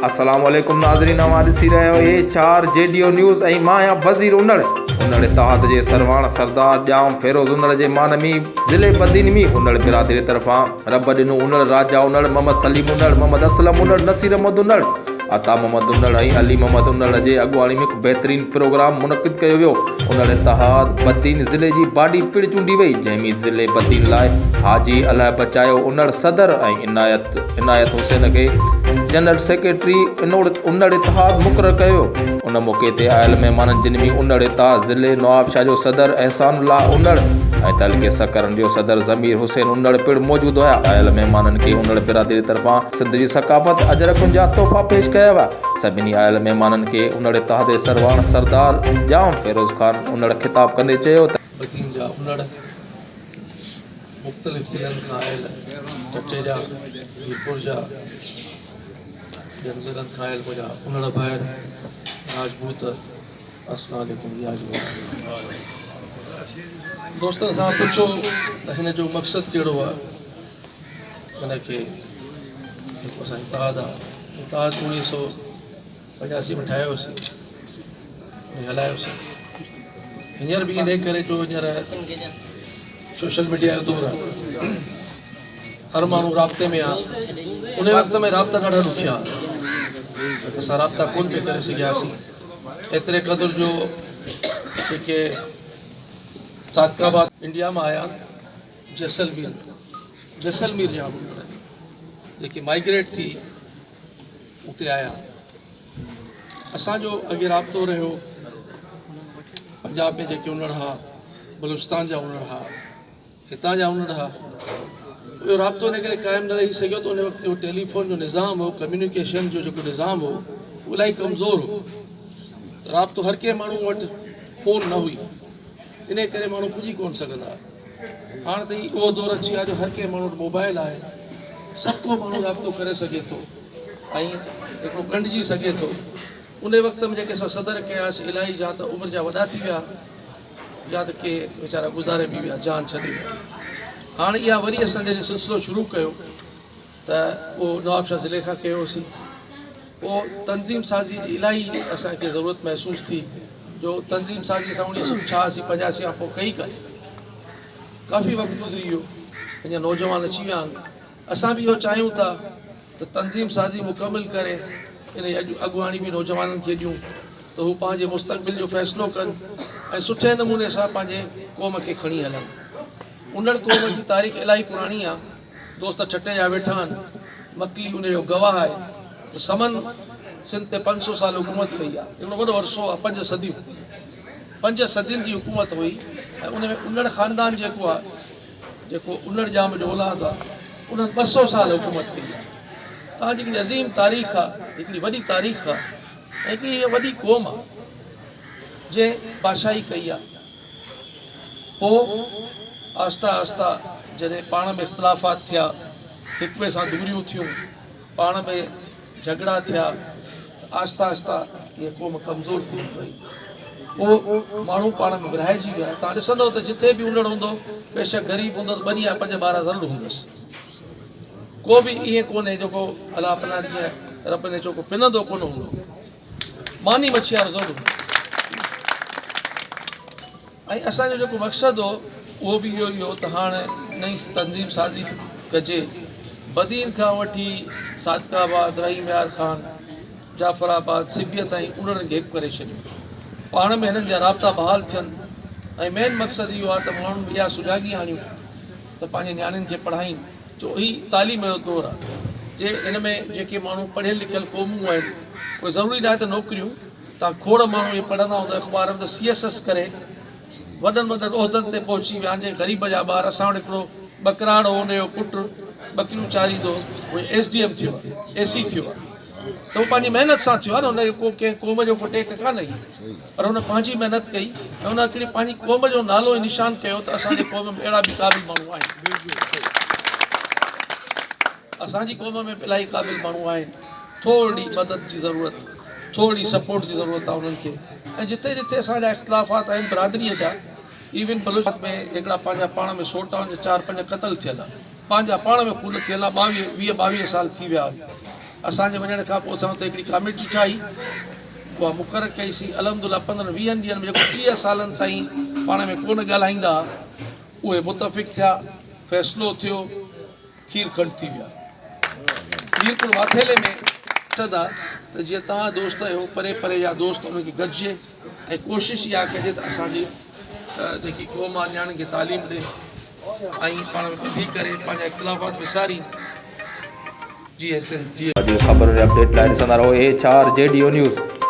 अस्सलाम वालेकुम नाज़रीन, अवां ॾिसी रहिया आहियो A4 JDO न्यूज़ ऐं मां आहियां वज़ीर उनड़ इत्तेहाद जे सरवाण सरदार ॼाम फेरोज़ उनड़ जे मानमी ज़िले बदीन में उनड़ बिरादरी तरफ़ां रब ॾिनो उनड़ राजा उनड़ मोहम्मद सलीम उनड़ मोहम्मद असलम उनड़ नसीर अहमद उनड़ अता मोहम्मद उनड़ ऐं अली मोहम्मद उनड़ जे अॻुवाणी में हिकु बहितरीन प्रोग्राम मुनक़िद कयो वियो। उनड़ इत्तेहाद बदीन ज़िले जी बाडी पिण चूंडी वई, जंहिंमें ज़िले बदीन लाइ हाजी अलाह बचायो उनड़ सदर ऐं इनायत हुसैन खे जनरल सेक्रेटरी उनड़ इत्तेहाद मुक़ररु कयो। उन मौक़े ते आयल महिमाननि जिन में उनड़ इत्तेहाद ज़िले नवाबशाह जो सदर एहसानुल्लाह उनड़ ऐं तहलके सकरन जो सदर ज़मीर हुसैन उनड़ पिण मौजूदु हुआ। आयल महिमाननि खे उनड़ बिरादरी तरफ़ां सिंध जी सकाफ़त अजरकुनि जा तोहफ़ा पेश कया विया। सभिनी आयल महिमाननि खे उनड़ इत्तेहाद जे सरवाण सरदार जाम फेरोज़ ख़ान उनड़ ख़िताब कंदे चयो त बदीन जा उनड़ मुख़्तलिफ़ ज़िलनि खां आयल, चटे जा, मीरपुर जा, ॿियनि ज़िलनि खां आयल मुंहिंजा उनड़ भाइर राजपूत, अस्सलाम वालेकुम दोस्तनि सां पुछो त हिन जो मक़सदु कहिड़ो आहे। हिनखे जेको असां इत्तेहाद आहे, इत्तेहाद 1985 में ठाहियोसीं ऐं हलायोसीं। हींअर बि इन करे जो हींअर सोशल मीडिया जो दौर आहे, हर माण्हू राब्ते में आहे। उन वक़्त में राब्ता ॾाढा ॾुखिया, असां राब्ता कोन पिया करे सघियासीं। एतिरे क़दुरु जो जेके सादकाबाद इंडिया में आया, जैसलमेर जा जेके माइग्रेट थी उते आया। असांजो अॻे राब्तो रहियो पंजाब में जेके उनड़ हुआ, बलूचिस्तान जा उनड़ हुआ, हितां जा उनड़ हुआ। इहो राब्तो इन करे क़ाइमु न रही सघियो त उन वक़्तु जो टेलीफोन जो निज़ाम हो, कम्युनिकेशन जो जेको निज़ाम हो उहो इलाही कमज़ोर हो। राब्तो हर कंहिं माण्हू वटि फ़ोन न हुई, इन करे माण्हू पुॼी कोन सघंदा। हाणे त उहो दौरु अची वियो आहे जो हर कंहिं माण्हू वटि मोबाइल आहे, सभु को माण्हू राब्तो करे सघे थो ऐं हिकिड़ो ॻंढिजी सघे थो। उन वक़्त में जेके असां सदर कयासीं, इलाही जा त उमिरि जा वॾा थी विया, या त के वीचारा गुज़ारे बि विया, जान छॾे विया। हाणे इहा वरी असां जॾहिं सिलसिलो शुरू कयो त उहो नवाबशाह ज़िले खां कयोसीं। पोइ तंज़ीम साज़ी जी इलाही असांखे ज़रूरत महसूसु थी, जो तंज़ीम साज़ी सां 1986 85 खां पोइ कई करे काफ़ी वक़्तु गुज़री वियो, अञा नौजवान अची विया आहिनि। असां बि इहो चाहियूं था त तंज़ीम साज़ी मुकमिल करे इन अॻुवाणी बि नौजवाननि खे ॾियूं त हू पंहिंजे मुस्तक़बिल जो फ़ैसिलो कनि ऐं सुठे नमूने सां पंहिंजे क़ौम खे खणी हलनि। उनड़ क़ौम जी तारीख़ इलाही पुराणी आहे। दोस्त छटे जा वेठा आहिनि, मकली उन जो गवाह आहे त समन सिंध ते 500 साल हुकूमत कई आहे। हिकिड़ो वॾो अरसो आहे, 5 सदियुनि जी हुकूमत हुई ऐं उन में उनड़ ख़ानदान जेको आहे, जेको उनड़ जाम जो औलाद आहे, उन्हनि 200 साल हुकूमत कई आहे। तव्हांजी हिकिड़ी अज़ीम तारीख़ आहे, हिकिड़ी वॾी तारीख़ आहे ऐं हिकिड़ी इहा वॾी क़ौम आहे जंहिं बादशाही कई आहे। पोइ आहिस्ता आहिस्ता जॾहिं पाण में इख़्तिलाफ़ात थिया, हिक ॿिए सां दूरियूं थियूं, पाण में झगड़ा थिया, त आहिस्ता आहिस्ता इहा क़ौम कमज़ोर थी वई। पोइ माण्हू पाण में विरहाइजी विया। तव्हां ॾिसंदव त जिथे बि उनड़ हूंदो, बेशक ग़रीब हूंदो, 2 या 5 ॿार ज़रूरु हूंदसि। को बि ईअं कोन्हे जेको अलाह पना जीअं रब ने जेको पिनंदो कोन हूंदो, मानी मछियारो ज़रूरु। ऐं असांजो जेको मक़सदु हो उहो बि इहो ई हो त हाणे नई तंज़ीम साज़ी कजे। बदीन खां वठी सादकाबाद, रहीम यार ख़ान, जाफ़राबाद, सिबियत ताईं उन्हनि खे हिकु करे छॾियो। पाण में हिननि जा राब्ता बहाल थियनि ऐं मेन मक़सदु इहो आहे त माण्हू इहा सुजाॻी आणियूं त पंहिंजे नियाणियुनि खे पढ़ाइनि। जो ही तालीम जो दौरु आहे, जे हिन में जेके माण्हू पढ़ियल लिखियल क़ौमूं आहिनि, उहे ज़रूरी न आहे त नौकिरियूं। तव्हां खोड़ माण्हू इहे पढ़ंदा हूंदा अख़बार में त CSS करे वॾनि उहिदनि ते पहुची विया। जे ग़रीब जा ॿार, असां वटि हिकिड़ो बकराड़ हो, हुनजो पुटु ॿकरियूं चारींदो, उहो SDM थियो आहे, AC थियो आहे। त उहो पंहिंजी महिनत सां थियो आहे न, हुनखे को कंहिं क़ौम जो को टेक कान हुई, पर हुन पंहिंजी महिनत कई ऐं हुन हिकिड़ी पंहिंजी क़ौम जो नालो ऐं निशान कयो त असांजी क़ौम में अहिड़ा बि क़ाबिल माण्हू आहिनि। असांजी क़ौम में इलाही क़ाबिल माण्हू आहिनि। थोरी मदद जी ज़रूरत, थोरी सपोर्ट जी ज़रूरत आहे उन्हनि खे। ऐं जिथे जिथे असांजा इख़्तिलाफ़ात आहिनि बिरादरीअ जा, इवन बलूचिस्तान में हिकिड़ा पंहिंजा पाण में 16 या 4-5 क़तल थियल आहे, पंहिंजा पाण में खून थियल आहे। 20-22 साल थी विया। असांजे वञण खां पोइ असां हुते हिकिड़ी कमेटी ठाही, उहा मुक़ररु कईसीं। अलहमदुलिल्लाह 15-20 ॾींहंनि में जेको 30 सालनि ताईं पाण में कोन ॻाल्हाईंदा उहे मुतफ़िक़ थिया, फ़ैसिलो थियो, खीरखंड थी विया। मीरपुर वाथेले में मक़सदु आहे त जीअं तव्हां दोस्त आहियो, परे परे जा दोस्त उनखे गॾिजे ऐं कोशिशि इहा कजे त असांजी जेकी क़ौम आहे न्याणियुनि खे तालीम ॾे ऐं पाण में ॿुधी करे पंहिंजा इख़्तिलाफ़ात विसारी जी ख़बर अपडेट लाइ ॾिसंदा रहो A4 JDO न्यूज़।